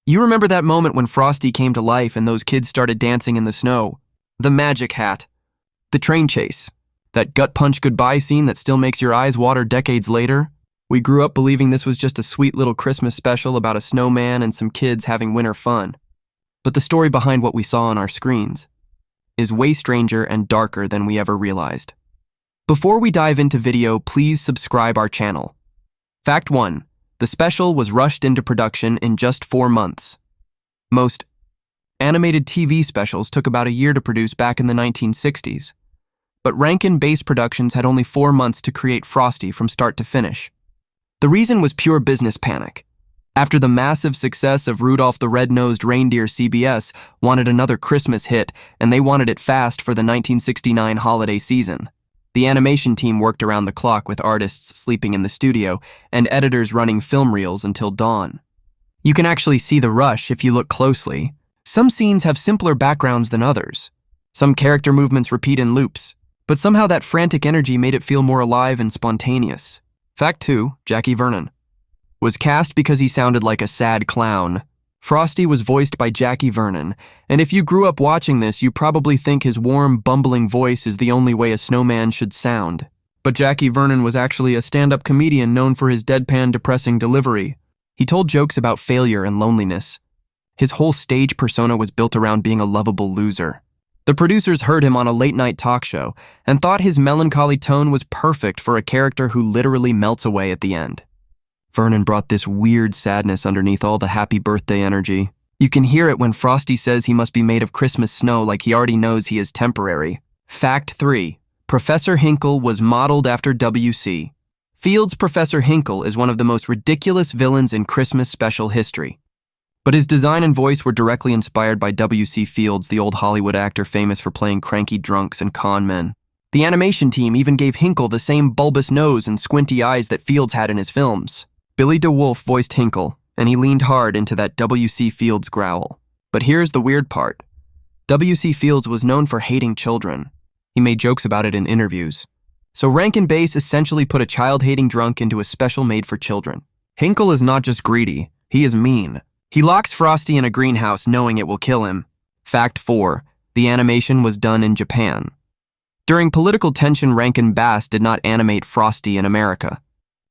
You remember that moment when Frosty came to life and those kids started dancing in the snow? The magic hat. The train chase. That gut-punch goodbye scene that still makes your eyes water decades later? We grew up believing this was just a sweet little Christmas special about a snowman and some kids having winter fun. But the story behind what we saw on our screens is way stranger and darker than we ever realized. Before we dive into video, please subscribe our channel. Fact 1. The special was rushed into production in just 4 months. Most animated TV specials took about a year to produce back in the 1960s. But Rankin-based productions had only 4 months to create Frosty from start to finish. The reason was pure business panic. After the massive success of Rudolph the Red-Nosed Reindeer, CBS wanted another Christmas hit, and they wanted it fast for the 1969 holiday season. The animation team worked around the clock with artists sleeping in the studio and editors running film reels until dawn. You can actually see the rush if you look closely. Some scenes have simpler backgrounds than others. Some character movements repeat in loops, but somehow that frantic energy made it feel more alive and spontaneous. Fact 2. Jackie Vernon was cast because he sounded like a sad clown. Frosty was voiced by Jackie Vernon, and if you grew up watching this, you probably think his warm, bumbling voice is the only way a snowman should sound. But Jackie Vernon was actually a stand-up comedian known for his deadpan, depressing delivery. He told jokes about failure and loneliness. His whole stage persona was built around being a lovable loser. The producers heard him on a late-night talk show and thought his melancholy tone was perfect for a character who literally melts away at the end. Vernon brought this weird sadness underneath all the happy birthday energy. You can hear it when Frosty says he must be made of Christmas snow like he already knows he is temporary. Fact 3. Professor Hinkle was modeled after W.C. Fields' Professor Hinkle is one of the most ridiculous villains in Christmas special history. But his design and voice were directly inspired by W.C. Fields, the old Hollywood actor famous for playing cranky drunks and con men. The animation team even gave Hinkle the same bulbous nose and squinty eyes that Fields had in his films. Billy DeWolf voiced Hinkle, and he leaned hard into that W.C. Fields growl. But here's the weird part. W.C. Fields was known for hating children. He made jokes about it in interviews. So Rankin Bass essentially put a child-hating drunk into a special made for children. Hinkle is not just greedy, he is mean. He locks Frosty in a greenhouse knowing it will kill him. Fact 4. The animation was done in Japan. During political tension, Rankin Bass did not animate Frosty in America.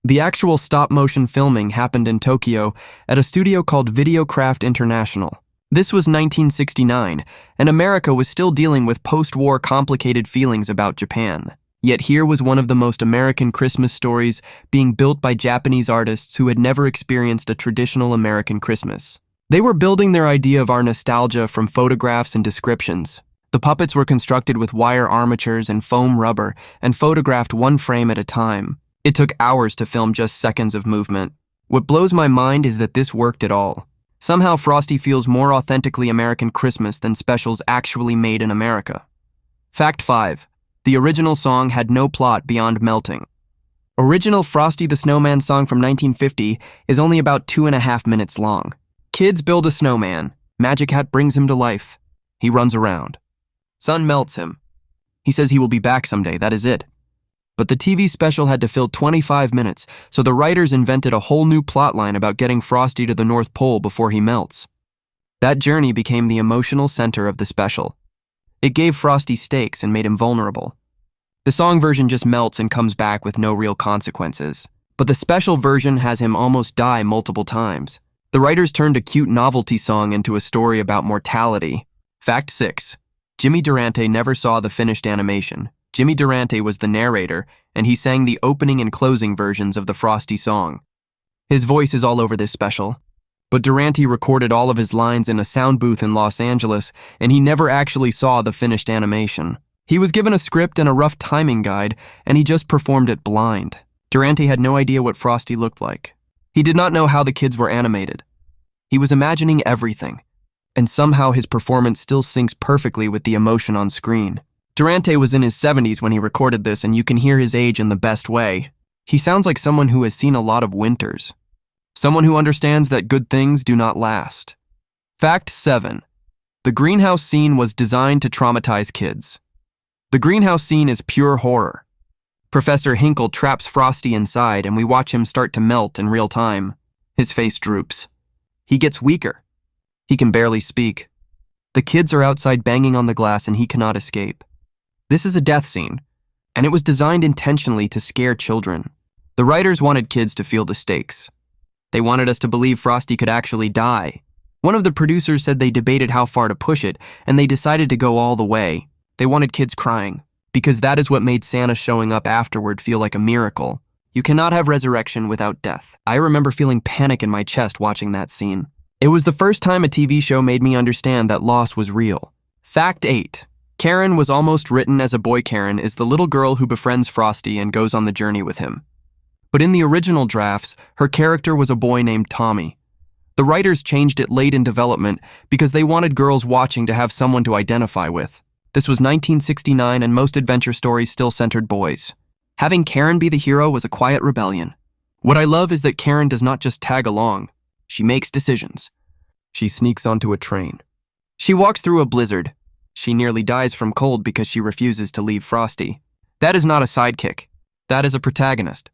The actual stop-motion filming happened in Tokyo at a studio called Videocraft International. This was 1969, and America was still dealing with post-war complicated feelings about Japan. Yet here was one of the most American Christmas stories being built by Japanese artists who had never experienced a traditional American Christmas. They were building their idea of our nostalgia from photographs and descriptions. The puppets were constructed with wire armatures and foam rubber and photographed one frame at a time. It took hours to film just seconds of movement. What blows my mind is that this worked at all. Somehow Frosty feels more authentically American Christmas than specials actually made in America. Fact 5. The original song had no plot beyond melting. Original Frosty the Snowman song from 1950 is only about 2.5 minutes long. Kids build a snowman. Magic Hat brings him to life. He runs around. Sun melts him. He says he will be back someday, that is it. But the TV special had to fill 25 minutes, so the writers invented a whole new plotline about getting Frosty to the North Pole before he melts. That journey became the emotional center of the special. It gave Frosty stakes and made him vulnerable. The song version just melts and comes back with no real consequences. But the special version has him almost die multiple times. The writers turned a cute novelty song into a story about mortality. Fact 6. Jimmy Durante never saw the finished animation. Jimmy Durante was the narrator, and he sang the opening and closing versions of the Frosty song. His voice is all over this special. But Durante recorded all of his lines in a sound booth in Los Angeles, and he never actually saw the finished animation. He was given a script and a rough timing guide, and he just performed it blind. Durante had no idea what Frosty looked like. He did not know how the kids were animated. He was imagining everything, and somehow his performance still syncs perfectly with the emotion on screen. Durante was in his 70s when he recorded this, and you can hear his age in the best way. He sounds like someone who has seen a lot of winters. Someone who understands that good things do not last. Fact 7. The greenhouse scene was designed to traumatize kids. The greenhouse scene is pure horror. Professor Hinkle traps Frosty inside, and we watch him start to melt in real time. His face droops. He gets weaker. He can barely speak. The kids are outside banging on the glass and he cannot escape. This is a death scene, and it was designed intentionally to scare children. The writers wanted kids to feel the stakes. They wanted us to believe Frosty could actually die. One of the producers said they debated how far to push it, and they decided to go all the way. They wanted kids crying, because that is what made Santa showing up afterward feel like a miracle. You cannot have resurrection without death. I remember feeling panic in my chest watching that scene. It was the first time a TV show made me understand that loss was real. Fact 8. Karen was almost written as a boy. Karen is the little girl who befriends Frosty and goes on the journey with him. But in the original drafts, her character was a boy named Tommy. The writers changed it late in development because they wanted girls watching to have someone to identify with. This was 1969 and most adventure stories still centered boys. Having Karen be the hero was a quiet rebellion. What I love is that Karen does not just tag along. She makes decisions. She sneaks onto a train. She walks through a blizzard. She nearly dies from cold because she refuses to leave Frosty. That is not a sidekick. That is a protagonist.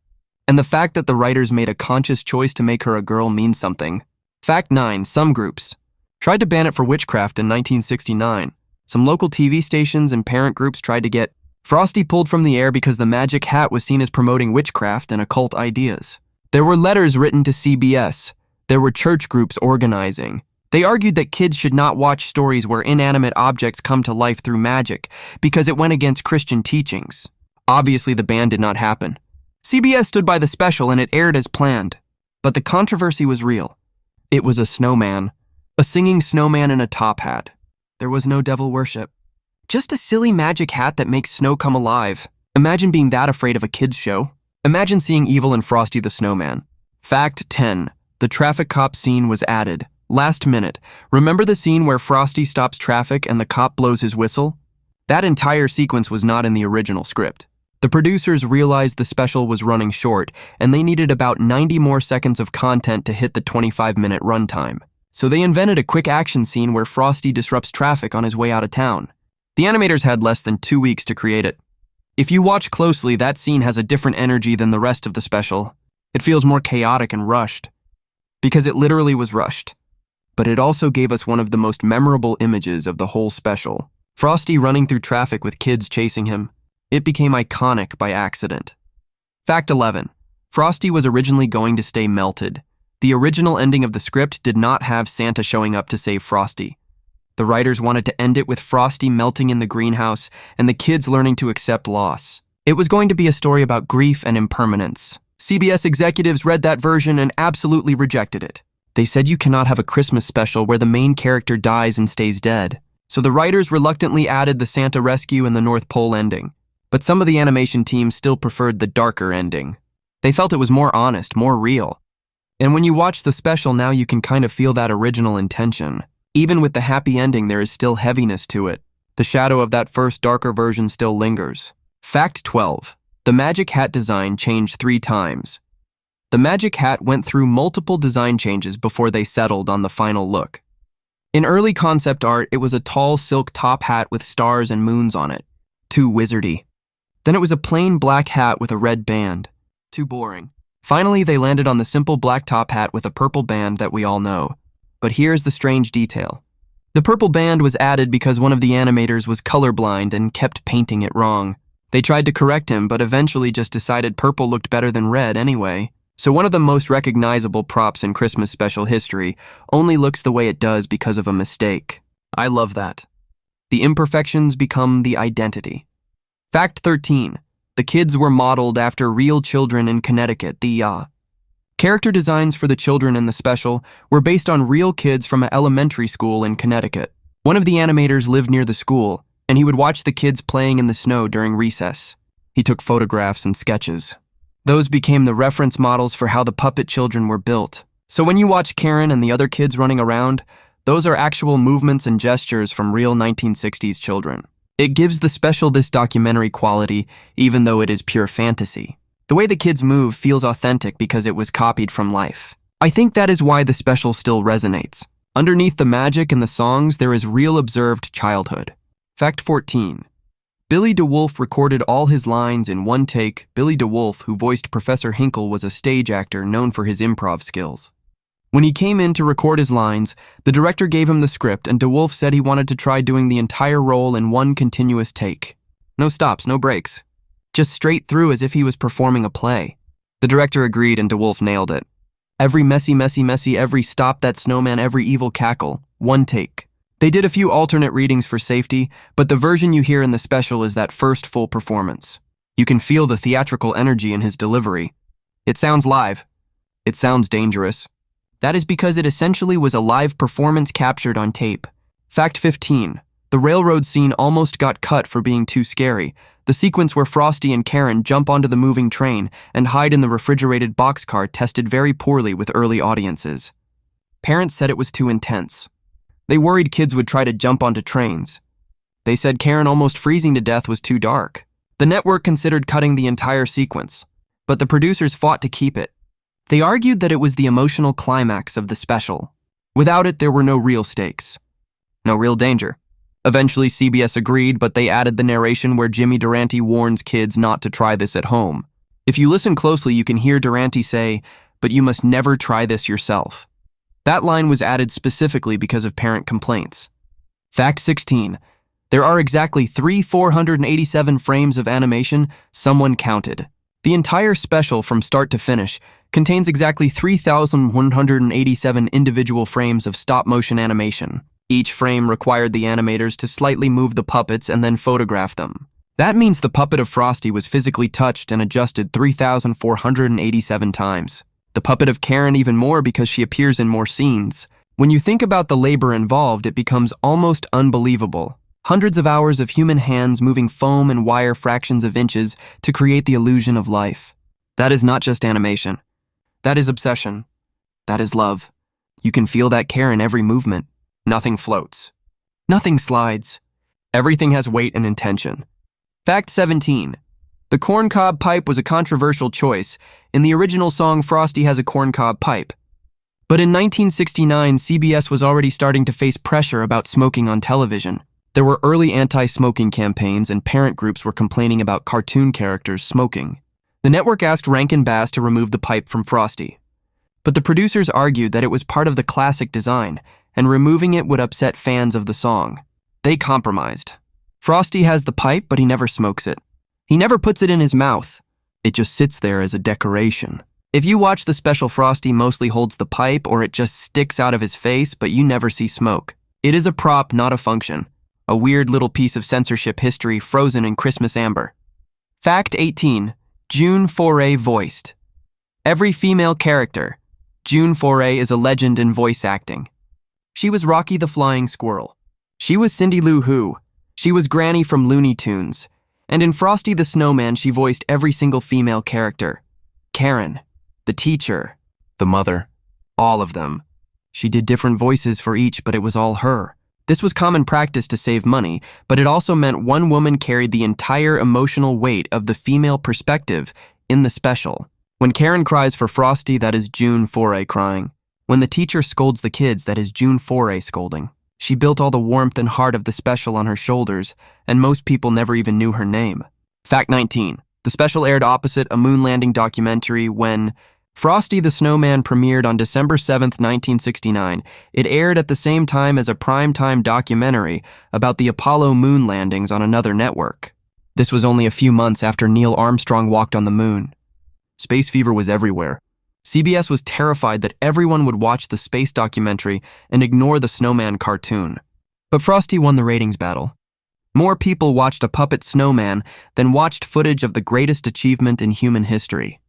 And the fact that the writers made a conscious choice to make her a girl means something. Fact 9. Some groups tried to ban it for witchcraft in 1969. Some local TV stations and parent groups tried to get Frosty pulled from the air because the magic hat was seen as promoting witchcraft and occult ideas. There were letters written to CBS. There were church groups organizing. They argued that kids should not watch stories where inanimate objects come to life through magic because it went against Christian teachings. Obviously, the ban did not happen. CBS stood by the special and it aired as planned. But the controversy was real. It was a snowman. A singing snowman in a top hat. There was no devil worship. Just a silly magic hat that makes snow come alive. Imagine being that afraid of a kids' show. Imagine seeing evil in Frosty the Snowman. Fact 10. The traffic cop scene was added. Last minute. Remember the scene where Frosty stops traffic and the cop blows his whistle? That entire sequence was not in the original script. The producers realized the special was running short, and they needed about 90 more seconds of content to hit the 25-minute runtime. So they invented a quick action scene where Frosty disrupts traffic on his way out of town. The animators had less than 2 weeks to create it. If you watch closely, that scene has a different energy than the rest of the special. It feels more chaotic and rushed. Because it literally was rushed. But it also gave us one of the most memorable images of the whole special. Frosty running through traffic with kids chasing him. It became iconic by accident. Fact 11. Frosty was originally going to stay melted. The original ending of the script did not have Santa showing up to save Frosty. The writers wanted to end it with Frosty melting in the greenhouse and the kids learning to accept loss. It was going to be a story about grief and impermanence. CBS executives read that version and absolutely rejected it. They said you cannot have a Christmas special where the main character dies and stays dead. So the writers reluctantly added the Santa rescue and the North Pole ending. But some of the animation teams still preferred the darker ending. They felt it was more honest, more real. And when you watch the special now, you can kind of feel that original intention. Even with the happy ending, there is still heaviness to it. The shadow of that first darker version still lingers. Fact 12. The magic hat design changed 3 times. The magic hat went through multiple design changes before they settled on the final look. In early concept art, it was a tall silk top hat with stars and moons on it. Too wizardy. Then it was a plain black hat with a red band. Too boring. Finally, they landed on the simple black top hat with a purple band that we all know. But here's the strange detail. The purple band was added because one of the animators was colorblind and kept painting it wrong. They tried to correct him, but eventually just decided purple looked better than red anyway. So one of the most recognizable props in Christmas special history only looks the way it does because of a mistake. I love that. The imperfections become the identity. Fact 13. The kids were modeled after real children in Connecticut. The character designs for the children in the special were based on real kids from an elementary school in Connecticut. One of the animators lived near the school, and he would watch the kids playing in the snow during recess. He took photographs and sketches. Those became the reference models for how the puppet children were built. So when you watch Karen and the other kids running around, those are actual movements and gestures from real 1960s children. It gives the special this documentary quality, even though it is pure fantasy. The way the kids move feels authentic because it was copied from life. I think that is why the special still resonates. Underneath the magic and the songs, there is real observed childhood. Fact 14. Billy DeWolf recorded all his lines in one take. Billy DeWolf, who voiced Professor Hinkle, was a stage actor known for his improv skills. When he came in to record his lines, the director gave him the script and DeWolf said he wanted to try doing the entire role in one continuous take. No stops, no breaks. Just straight through as if he was performing a play. The director agreed and DeWolf nailed it. Every messy, every stop that snowman, every evil cackle. One take. They did a few alternate readings for safety, but the version you hear in the special is that first full performance. You can feel the theatrical energy in his delivery. It sounds live. It sounds dangerous. That is because it essentially was a live performance captured on tape. Fact 15. The railroad scene almost got cut for being too scary. The sequence where Frosty and Karen jump onto the moving train and hide in the refrigerated boxcar tested very poorly with early audiences. Parents said it was too intense. They worried kids would try to jump onto trains. They said Karen almost freezing to death was too dark. The network considered cutting the entire sequence, but the producers fought to keep it. They argued that it was the emotional climax of the special. Without it, there were no real stakes. No real danger. Eventually, CBS agreed, but they added the narration where Jimmy Durante warns kids not to try this at home. If you listen closely, you can hear Durante say, "But you must never try this yourself." That line was added specifically because of parent complaints. Fact 16. There are exactly 487 frames of animation someone counted. The entire special from start to finish contains exactly 3,187 individual frames of stop-motion animation. Each frame required the animators to slightly move the puppets and then photograph them. That means the puppet of Frosty was physically touched and adjusted 3,487 times. The puppet of Karen even more because she appears in more scenes. When you think about the labor involved, it becomes almost unbelievable. Hundreds of hours of human hands moving foam and wire fractions of inches to create the illusion of life. That is not just animation. That is obsession. That is love. You can feel that care in every movement. Nothing floats. Nothing slides. Everything has weight and intention. Fact 17. The corncob pipe was a controversial choice. In the original song, Frosty has a corncob pipe. But in 1969, CBS was already starting to face pressure about smoking on television. There were early anti-smoking campaigns and parent groups were complaining about cartoon characters smoking. The network asked Rankin Bass to remove the pipe from Frosty. But the producers argued that it was part of the classic design, and removing it would upset fans of the song. They compromised. Frosty has the pipe, but he never smokes it. He never puts it in his mouth. It just sits there as a decoration. If you watch the special, Frosty mostly holds the pipe or it just sticks out of his face, but you never see smoke. It is a prop, not a function. A weird little piece of censorship history frozen in Christmas amber. Fact 18. June Foray voiced. Every female character. June Foray is a legend in voice acting. She was Rocky the Flying Squirrel. She was Cindy Lou Who. She was Granny from Looney Tunes. And in Frosty the Snowman, she voiced every single female character. Karen, the teacher, the mother, all of them. She did different voices for each, but it was all her. This was common practice to save money, but it also meant one woman carried the entire emotional weight of the female perspective in the special. When Karen cries for Frosty, that is June Foray crying. When the teacher scolds the kids, that is June Foray scolding. She built all the warmth and heart of the special on her shoulders, and most people never even knew her name. Fact 19. The special aired opposite a moon landing documentary when Frosty the Snowman premiered on December 7, 1969. It aired at the same time as a primetime documentary about the Apollo moon landings on another network. This was only a few months after Neil Armstrong walked on the moon. Space fever was everywhere. CBS was terrified that everyone would watch the space documentary and ignore the snowman cartoon. But Frosty won the ratings battle. More people watched a puppet snowman than watched footage of the greatest achievement in human history.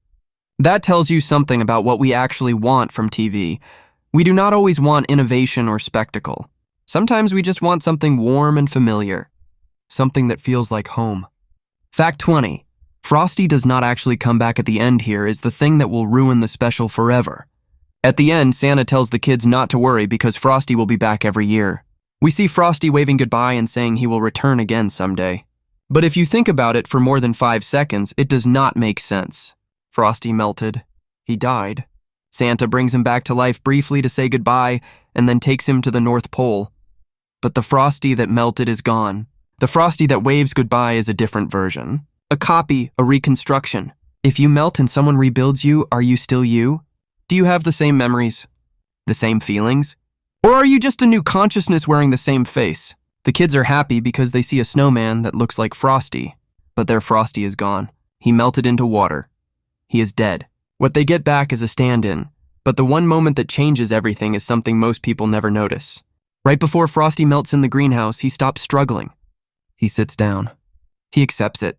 That tells you something about what we actually want from TV. We do not always want innovation or spectacle. Sometimes we just want something warm and familiar. Something that feels like home. Fact 20. Frosty does not actually come back at the end here is the thing that will ruin the special forever. At the end, Santa tells the kids not to worry because Frosty will be back every year. We see Frosty waving goodbye and saying he will return again someday. But if you think about it for more than 5 seconds, it does not make sense. Frosty melted. He died. Santa brings him back to life briefly to say goodbye and then takes him to the North Pole. But the Frosty that melted is gone. The Frosty that waves goodbye is a different version. A copy, a reconstruction. If you melt and someone rebuilds you, are you still you? Do you have the same memories? The same feelings? Or are you just a new consciousness wearing the same face? The kids are happy because they see a snowman that looks like Frosty, but their Frosty is gone. He melted into water. He is dead. What they get back is a stand-in, but the one moment that changes everything is something most people never notice. Right before Frosty melts in the greenhouse, he stops struggling. He sits down. He accepts it,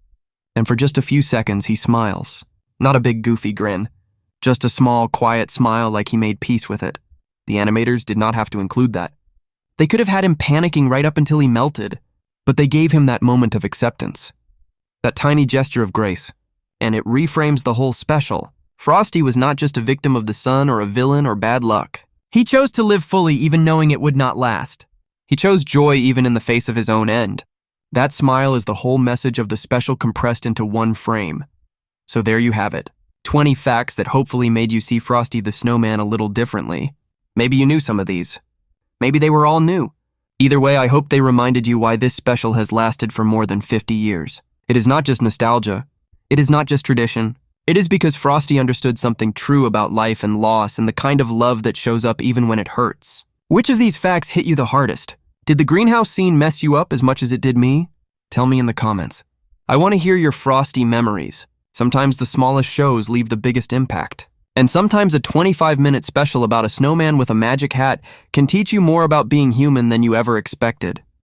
and for just a few seconds he smiles. Not a big goofy grin, just a small, quiet smile like he made peace with it. The animators did not have to include that. They could have had him panicking right up until he melted, but they gave him that moment of acceptance. That tiny gesture of grace, and it reframes the whole special. Frosty was not just a victim of the sun or a villain or bad luck. He chose to live fully even knowing it would not last. He chose joy even in the face of his own end. That smile is the whole message of the special compressed into one frame. So there you have it. 20 facts that hopefully made you see Frosty the Snowman a little differently. Maybe you knew some of these. Maybe they were all new. Either way, I hope they reminded you why this special has lasted for more than 50 years. It is not just nostalgia. It is not just tradition. It is because Frosty understood something true about life and loss and the kind of love that shows up even when it hurts. Which of these facts hit you the hardest? Did the greenhouse scene mess you up as much as it did me? Tell me in the comments. I want to hear your Frosty memories. Sometimes the smallest shows leave the biggest impact. And sometimes a 25-minute special about a snowman with a magic hat can teach you more about being human than you ever expected.